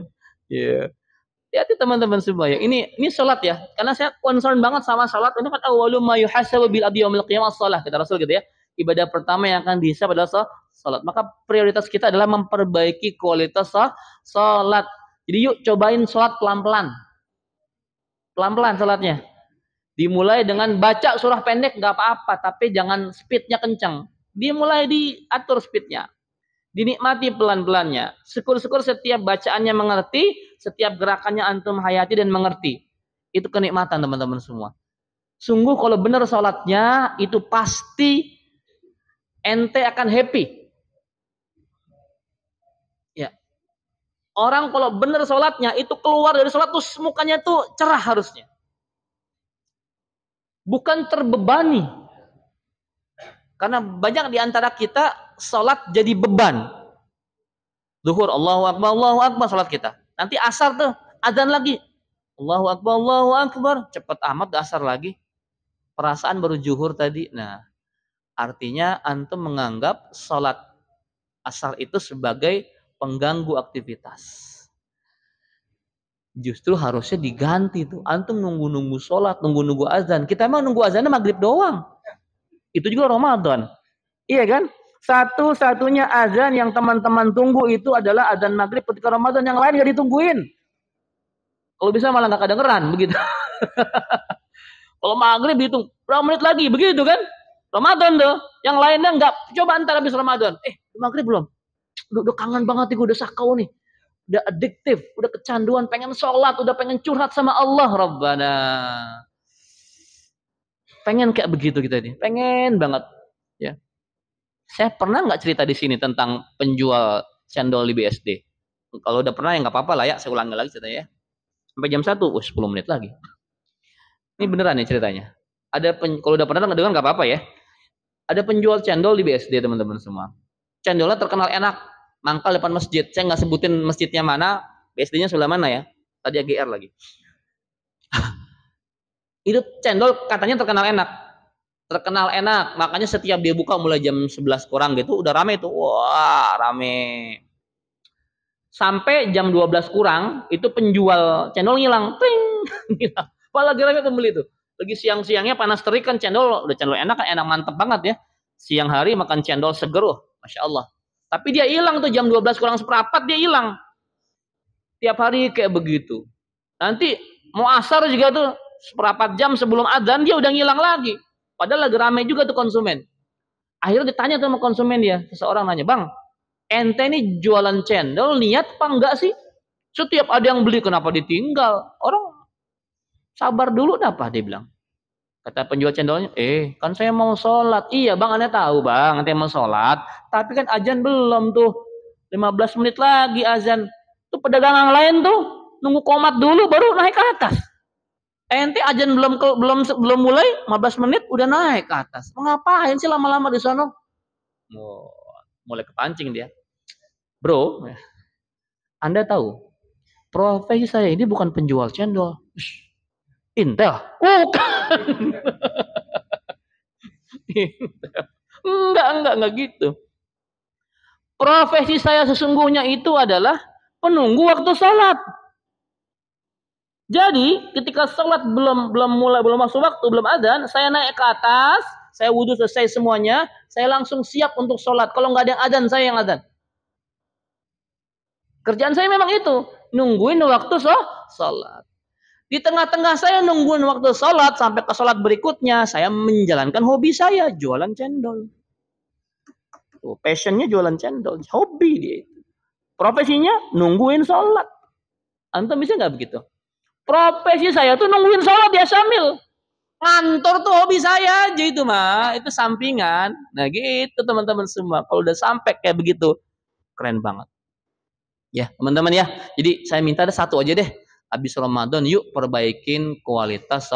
Speaker 2: Hati teman-teman semua ya. Ini sholat ya. Karena saya concern banget sama sholat. Ini kan awwalu ma yuhasabu bil abdi yaumil qiyamah shalah kata Rasul gitu ya. Ibadah pertama yang akan dihisab adalah sholat. Maka prioritas kita adalah memperbaiki kualitas sholat. Jadi yuk cobain sholat pelan-pelan. Pelan-pelan sholatnya. Dimulai dengan baca surah pendek nggak apa-apa. Tapi jangan speednya kencang. Dimulai diatur speednya. Dinikmati pelan-pelannya. Syukur-syukur setiap bacaannya mengerti. Setiap gerakannya antum hayati dan mengerti. Itu kenikmatan teman-teman semua. Sungguh kalau benar sholatnya itu pasti ente akan happy. Ya. Orang kalau benar sholatnya itu keluar dari sholat tuh mukanya tuh cerah harusnya. Bukan terbebani. Karena banyak di antara kita sholat jadi beban. Zuhur Allahu Akbar sholat kita. Nanti asar tuh adzan lagi. Allahu Akbar. Cepet amat asar lagi. Perasaan baru zuhur tadi. Nah. Artinya antum menganggap sholat asar itu sebagai pengganggu aktivitas. Justru harusnya diganti tuh. Antum nunggu-nunggu sholat, nunggu-nunggu azan. Kita emang nunggu azannya maghrib doang. Itu juga Ramadan. Iya kan? Satu-satunya azan yang teman-teman tunggu itu adalah azan maghrib ketika Ramadan. Yang lain gak ditungguin. Kalau bisa malah gak kedengeran. Begitu. Kalau maghrib dihitung berapa menit lagi. Begitu kan? Ramadan tuh. Yang lainnya gak. Coba antar habis Ramadan. Maghrib belum? Udah kangen banget nih. Gue udah sakau nih. Udah adiktif, udah kecanduan, pengen sholat, udah pengen curhat sama Allah, Rabbana. Pengen kayak begitu kita ini, pengen banget. Ya, saya pernah nggak cerita di sini tentang penjual cendol di BSD? Kalau udah pernah ya nggak apa-apa lah ya, saya ulangi lagi ceritanya ya. Sampai jam 1, 10 menit lagi. Ini beneran nih ceritanya. Kalau udah pernah dengar nggak apa-apa ya. Ada penjual cendol di BSD teman-teman semua. Cendolnya terkenal enak. Mangkal depan masjid. Saya nggak sebutin masjidnya mana, BSD-nya sebelah mana ya. Tadi AGR lagi. Itu cendol katanya terkenal enak. Terkenal enak. Makanya setiap dia buka mulai jam 11 kurang gitu, udah rame tuh. Wah, rame. Sampai jam 12 kurang, itu penjual cendol ngilang. Ting! Ngilang. Wah, lagi rame pembeli tuh. Lagi siang-siangnya panas terik kan cendol. Udah cendol enak kan, enak mantep banget ya. Siang hari makan cendol seger. Masya Allah. Tapi dia hilang tuh jam 12 kurang seperempat dia hilang. Tiap hari kayak begitu. Nanti mau asar juga tuh seperempat jam sebelum adzan dia udah ngilang lagi. Padahal lagi ramai juga tuh konsumen. Akhirnya ditanya tuh sama konsumen dia. Seseorang nanya, "Bang, ente ini jualan cendol niat apa enggak sih? Setiap ada yang beli kenapa ditinggal? Orang sabar dulu apa?" Dia bilang. Kata penjual cendolnya, kan saya mau sholat. Iya bang, Anda tahu bang, nanti mau sholat. Tapi kan azan belum tuh. 15 menit lagi azan. Tuh pedagang yang lain tuh, nunggu komat dulu baru naik ke atas. Ente azan belum mulai, 15 menit udah naik ke atas. Mau ngapain sih lama-lama di sana? Mulai kepancing dia. Bro, Anda tahu, profesi saya ini bukan penjual cendol. Intel? Bukan. Enggak gitu. Profesi saya sesungguhnya itu adalah penunggu waktu sholat. Jadi ketika sholat belum masuk waktu, belum adzan, saya naik ke atas, saya wudhu selesai semuanya, saya langsung siap untuk sholat. Kalau nggak ada yang adzan, saya yang adzan. Kerjaan saya memang itu, nungguin waktu sholat. Di tengah-tengah saya nungguin waktu sholat sampai ke sholat berikutnya, saya menjalankan hobi saya, jualan cendol. Tuh, passionnya jualan cendol, hobi dia. Profesinya nungguin sholat. Antum bisa nggak begitu? Profesi saya tuh nungguin sholat ya sambil. Ngantor tuh hobi saya aja itu mah, itu sampingan. Nah gitu teman-teman semua. Kalau udah sampai kayak begitu, keren banget. Ya teman-teman ya. Jadi saya minta ada satu aja deh. Habis Ramadan yuk perbaikin kualitas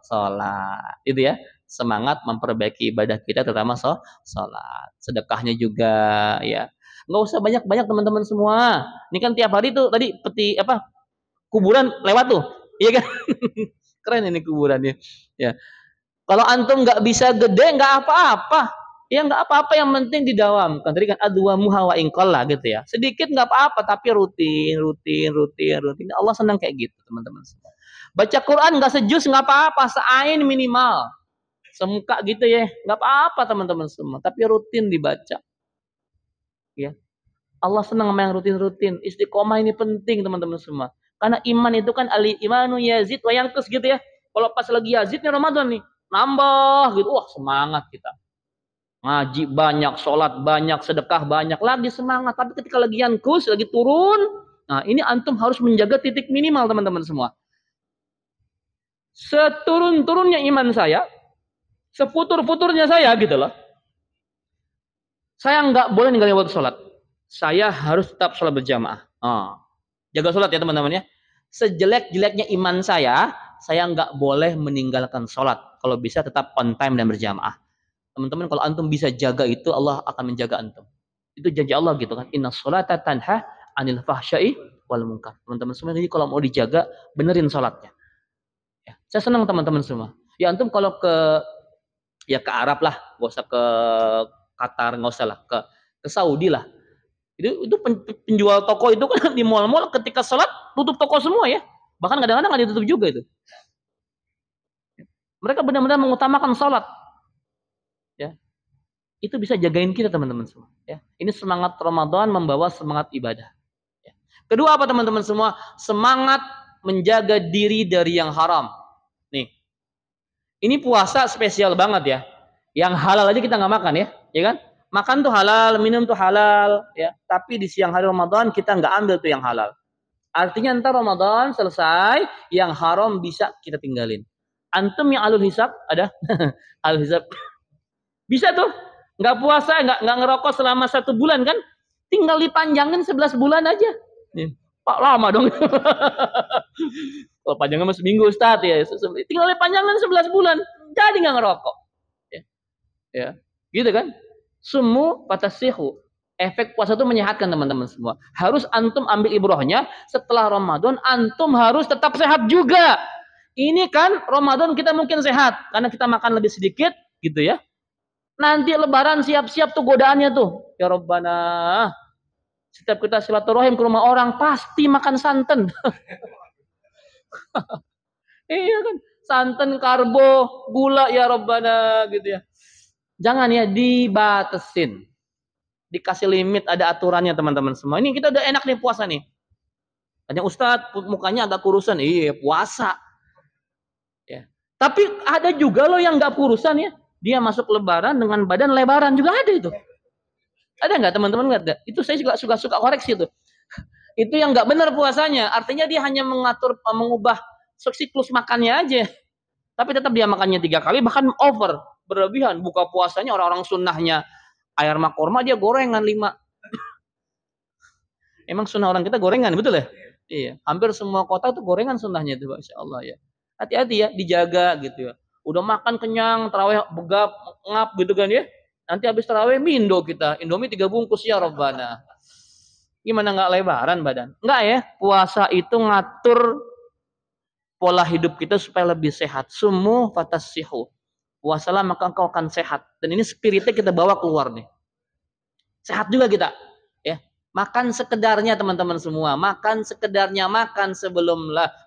Speaker 2: sholat. Itu ya. Semangat memperbaiki ibadah kita terutama sholat. Sedekahnya juga ya. Nggak usah banyak-banyak teman-teman semua. Ini kan tiap hari tuh tadi kuburan lewat tuh. Iya kan? Keren ini kuburannya. Ya. Kalau antum nggak bisa gede nggak apa-apa. Ya nggak apa-apa, yang penting didawamkan. Tadi kan adwa muhawa ingqalla gitu ya. Sedikit nggak apa-apa, tapi rutin. Allah senang kayak gitu teman-teman semua. Baca Quran nggak sejus nggak apa-apa, seain minimal. Semuka gitu ya, nggak apa-apa teman-teman semua. Tapi rutin dibaca. Ya, Allah senang sama yang rutin-rutin. Istiqomah ini penting teman-teman semua. Karena iman itu kan al-imanu yazid wa yanqus gitu ya. Kalau pas lagi yazid nih Ramadan nih, nambah gitu. Wah, semangat kita. Ngaji banyak, sholat banyak, sedekah banyak, lagi semangat. Tapi ketika lagi yankus, lagi turun, nah ini antum harus menjaga titik minimal teman-teman semua. Seturun-turunnya iman saya, sefutur-futurnya saya gitu loh. Saya nggak boleh ninggalin waktu sholat. Saya harus tetap sholat berjamaah. Jaga sholat ya teman-teman ya. Sejelek-jeleknya iman saya nggak boleh meninggalkan sholat. Kalau bisa tetap on time dan berjamaah. Teman-teman kalau antum bisa jaga itu, Allah akan menjaga antum. Itu janji Allah gitu kan. Inna sholata tanha anil fahsyai wal munkar. Teman-teman semua jadi kalau mau dijaga, benerin sholatnya. Ya, saya senang teman-teman semua. Ya antum kalau ke Ya ke Arab lah, nggak usah ke Qatar, nggak usah lah, ke Saudi lah. Itu penjual toko itu kan di mal-mal ketika sholat tutup toko semua ya. Bahkan kadang-kadang nggak ditutup juga itu. Mereka benar-benar mengutamakan sholat. Ya, itu bisa jagain kita teman-teman semua. Ya, ini semangat Ramadan membawa semangat ibadah. Ya. Kedua apa teman-teman semua? Semangat menjaga diri dari yang haram. Nih, ini puasa spesial banget ya. Yang halal aja kita nggak makan ya kan? Makan tuh halal, minum tuh halal, ya. Tapi di siang hari Ramadan kita nggak ambil tuh yang halal. Artinya ntar Ramadan selesai, yang haram bisa kita tinggalin. Antum yang alul hisab ada? Alul hisab bisa tuh, nggak puasa, nggak ngerokok selama 1 bulan kan? Tinggal dipanjangin 11 bulan aja. Nih, Pak lama dong. Kalau panjangnya mas seminggu Ustaz ya, tinggal dipanjangin 11 bulan, jadi nggak ngerokok. Ya, gitu kan? Sumu fatasihu. Efek puasa itu menyehatkan teman-teman semua. Harus antum ambil ibrahnya, setelah Ramadan antum harus tetap sehat juga. Ini kan Ramadan kita mungkin sehat karena kita makan lebih sedikit gitu ya. Nanti lebaran siap-siap tuh godaannya tuh. Ya Rabbana. Setiap kita silaturahim ke rumah orang pasti makan santan. Iya kan? Santan, karbo, gula ya Rabbana gitu ya. Jangan ya, dibatasin. Dikasih limit, ada aturannya teman-teman semua. Ini kita udah enak nih puasa nih. Tanya Ustadz, mukanya agak kurusan. Iya, puasa. Ya. Tapi ada juga loh yang nggak kurusan ya. Dia masuk lebaran dengan badan lebaran juga ada itu. Ada nggak teman-teman nggak? Itu saya juga suka koreksi itu. Itu yang nggak benar puasanya. Artinya dia hanya mengubah siklus makannya aja. Tapi tetap dia makannya 3 kali, bahkan over, berlebihan. Buka puasanya orang-orang sunnahnya ayam sama kurma, dia gorengan 5. Emang sunnah orang kita gorengan, betul ya? Iya. Hampir semua kota tuh gorengan sunnahnya itu, Masya Allah ya. Hati-hati ya, dijaga gitu ya. Udah makan kenyang, tarawih begap, ngap gitu kan ya. Nanti habis tarawih mindo kita. Indomie 3 bungkus ya Rabbana. Gimana nggak lebaran badan? Enggak ya, puasa itu ngatur pola hidup kita supaya lebih sehat. Sumu fatasihu. Puasalah maka engkau akan sehat. Dan ini spiritnya kita bawa keluar nih. Sehat juga kita. Ya. Makan sekedarnya teman-teman semua. Makan sekedarnya, makan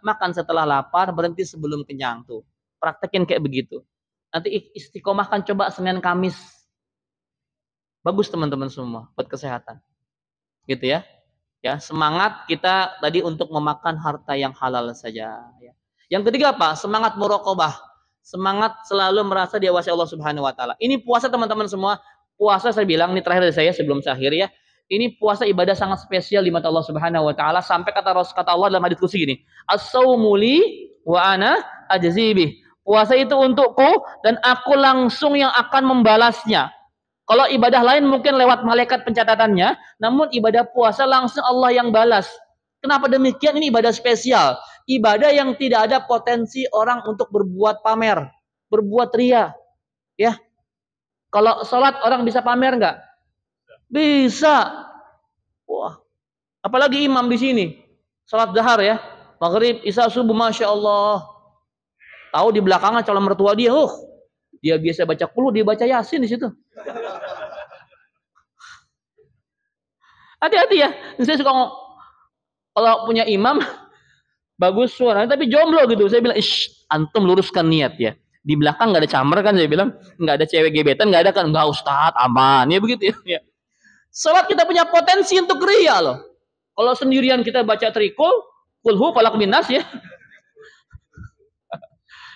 Speaker 2: makan setelah lapar, berhenti sebelum kenyang tuh. Praktekin kayak begitu. Nanti istiqomahkan coba Senin Kamis. Bagus teman-teman semua buat kesehatan. Gitu ya. Ya, semangat kita tadi untuk memakan harta yang halal saja ya. Yang ketiga apa? Semangat muraqabah. Semangat selalu merasa diawasi Allah Subhanahu wa taala. Ini puasa teman-teman semua. Puasa saya bilang ini terakhir dari saya sebelum saya akhir ya. Ini puasa ibadah sangat spesial di mata Allah Subhanahu wa taala sampai kata Allah dalam hadits qudsi gini. As-saumu li wa ana ajzi bih. Puasa itu untukku dan aku langsung yang akan membalasnya. Kalau ibadah lain mungkin lewat malaikat pencatatannya, namun ibadah puasa langsung Allah yang balas. Kenapa demikian? Ini ibadah spesial. Ibadah yang tidak ada potensi orang untuk berbuat pamer, berbuat ria. Ya. Kalau sholat orang bisa pamer nggak? Bisa. Wah. Apalagi imam di sini. Sholat dahar ya. Maghrib, isya, subuh, Masya Allah. Tahu di belakangnya calon mertua dia. Dia biasa baca qul, dia baca Yasin di situ. Hati-hati ya. Saya suka kalau punya imam bagus suaranya tapi jomblo gitu. Saya bilang, antum luruskan niat ya. Di belakang nggak ada camer kan, saya bilang, nggak ada cewek gebetan, nggak ada kan, nggak Ustadz, aman ya begitu ya. Salat kita punya potensi untuk ria loh. Kalau sendirian kita baca trikul, kulhu, falak, binas ya.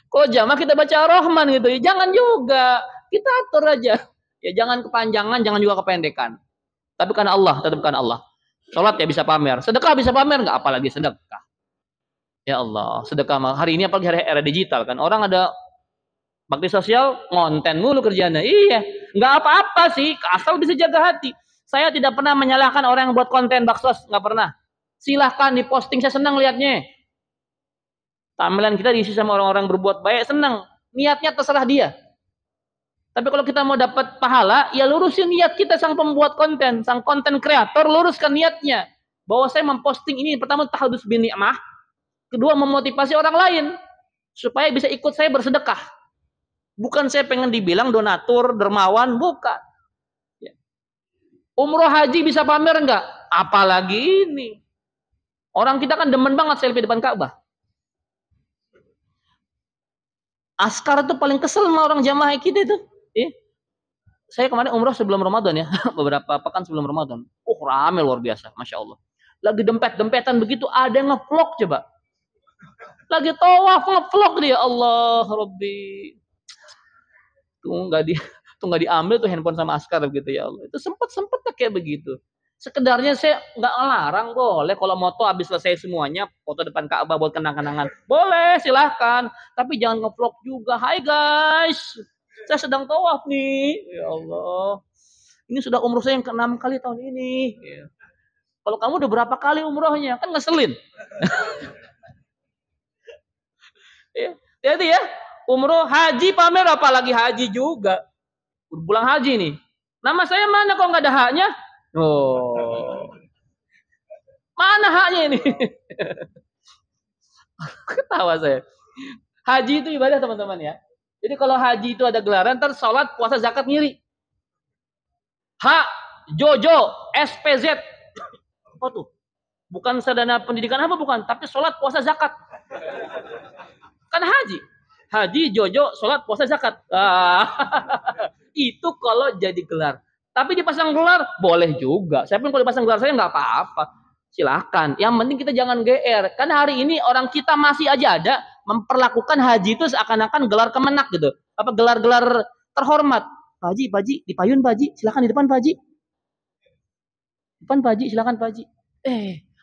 Speaker 2: Kalau jamaah kita baca Ar-Rahman gitu ya, jangan juga. Kita atur aja. Ya jangan kepanjangan, jangan juga kependekan. Tapi karena Allah, tetap karena Allah. Salat ya bisa pamer, sedekah bisa pamer nggak? Apalagi sedekah. Ya Allah, sedekah hari ini apalagi hari era digital kan. Orang ada bakti sosial, ngonten mulu kerjanya. Iya, nggak apa-apa sih, asal bisa jaga hati. Saya tidak pernah menyalahkan orang yang buat konten baksos, nggak pernah. Silahkan diposting, saya senang liatnya. Tampilan kita diisi sama orang-orang berbuat baik, senang. Niatnya terserah dia. Tapi kalau kita mau dapat pahala, ya lurusin niat kita sang pembuat konten, sang konten kreator, luruskan niatnya. Bahwa saya memposting ini, pertama tahadus bin ni'mah, kedua memotivasi orang lain supaya bisa ikut saya bersedekah. Bukan saya pengen dibilang donatur, dermawan, bukan. Ya. Umroh haji bisa pamer enggak? Apalagi ini. Orang kita kan demen banget selfie depan Ka'bah. Askar itu paling kesel sama orang jamaah kita itu. Ya. Saya kemarin umroh sebelum Ramadan ya, beberapa pekan sebelum Ramadan. Rame luar biasa, Masya Allah. Lagi dempet-dempetan begitu, ada yang nge-vlog coba. Lagi tawaf nge-vlog dia, Allah Rabbi. Tuh nggak diambil tuh handphone sama askar gitu ya Allah. Itu sempat kayak begitu. Sekedarnya saya nggak ngelarang, boleh kalau moto habis selesai semuanya foto depan Ka'bah buat kenang-kenangan, boleh silahkan. Tapi jangan nge-vlog juga. Hai guys, saya sedang tawaf nih. Ya Allah, ini sudah umroh saya yang ke-6 kali tahun ini. Ya. Kalau kamu udah berapa kali umrohnya, kan ngeselin. Ya, jadi ya. Umroh, haji pamer apalagi haji juga. Pulang haji nih. Nama saya mana kok nggak ada haknya? Oh. Mana haknya ini? Ketawa saya. Haji itu ibadah teman-teman ya. Jadi kalau haji itu ada gelaran, ntar sholat, puasa, zakat ngiri. Hak, Jojo, SPZ. Apa tuh? Bukan sarjana pendidikan apa bukan, tapi sholat, puasa, zakat. Kan haji. Haji, Jojo, sholat, puasa, zakat. Itu kalau jadi gelar. Tapi dipasang gelar, boleh juga. Saya pun kalau dipasang gelar saya nggak apa-apa. Silahkan. Yang penting kita jangan GR. Karena hari ini orang kita masih aja ada memperlakukan haji itu seakan-akan gelar kemenak gitu. Apa gelar-gelar terhormat. Pak Haji, dipayun Pak Haji. Silahkan di depan Pak Haji. Depan Pak Haji, silahkan Pak Haji.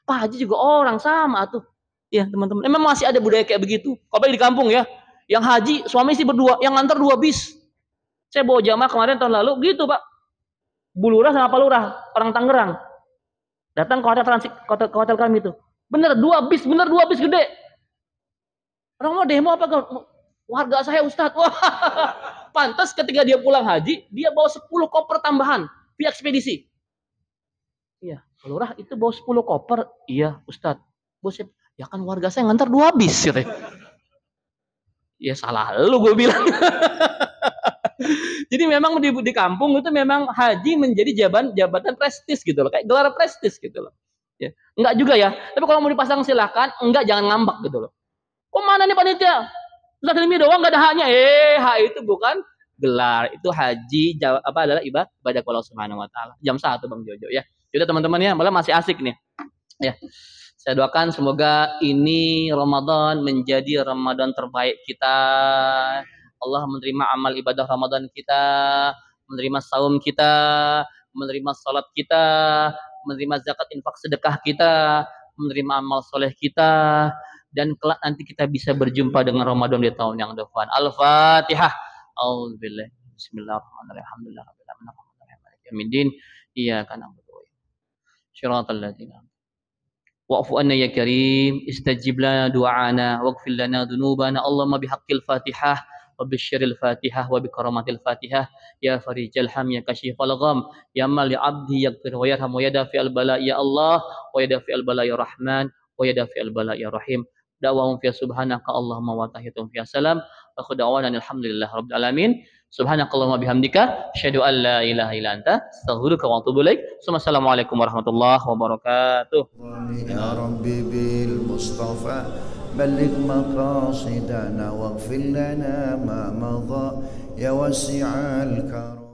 Speaker 2: Pak Haji juga orang sama tuh. Ya teman-teman. Emang masih ada budaya kayak begitu. Kalau di kampung ya. Yang haji suami istri berdua, yang nganter 2 bis. Saya bawa jamaah kemarin tahun lalu, gitu Pak. Bu Lurah sama Pak Lurah, orang Tangerang. Datang ke hotel transit, ke hotel kami itu. Bener 2 bis gede. Orang mau demo apa? Warga saya Ustadz. Wah, pantas ketika dia pulang haji, dia bawa 10 koper tambahan via ekspedisi. Iya, Pak Lurah itu bawa 10 koper. Iya Ustadz. Bos, ya kan warga saya nganter 2 bis. Gitu. Ya salah lu gue bilang. Jadi memang di kampung itu memang haji menjadi jabatan prestis gitu loh, kayak gelar prestis gitu loh. Ya, enggak juga ya. Tapi kalau mau dipasang silakan, enggak jangan ngambek gitu loh. Kok mana nih panitia? Sudah ini doang enggak ada haknya. Hak itu bukan gelar, itu haji adalah ibadah Allah Subhanahu wa taala. Jam 1 Bang Jojo ya. Jadi teman-teman ya, malah masih asik nih. Ya. Saya doakan semoga ini Ramadan menjadi Ramadan terbaik kita. Allah menerima amal ibadah Ramadan kita, menerima saum kita, menerima salat kita, menerima zakat infak sedekah kita, menerima amal soleh kita, dan kelak nanti kita bisa berjumpa dengan Ramadan di tahun yang depan. Al-Fatihah. Auzubillahi. Bismillahirrahmanirrahim. Alhamdulillahirrahmanirrahim. Iyyaka na'budu wa iyyaka nasta'in. Shiratal ladzina wa'fu anna ya karim, istajib lana du'ana, waghfir lana dhunubana, Allahumma bihaqqil Fatihah, wa bisyiril Fatihah, wa bikaramatil Fatihah, ya farijal ham, ya kashifal gham, ya mal ya abdi yaghfir wa yarham, wa yadafi'al bala ya Allah, wa yadafi'al bala ya Rahman, wa yadafi'al bala ya Rahim. Da'wahum fiya subhanaka Allahumma wa tahiyatum fiya salam, wa khudawana alhamdulillah rabbil alamin. Subhanakallahumma bihamdika asyhadu an la ilaha illa anta astaghfiruka wa atubu ilaik. Assalamualaikum warahmatullahi wabarakatuh.
Speaker 1: Ya Rabbi bil Mustafa balligh maqasidana waghfir lana ma madha ya wasi'al karam.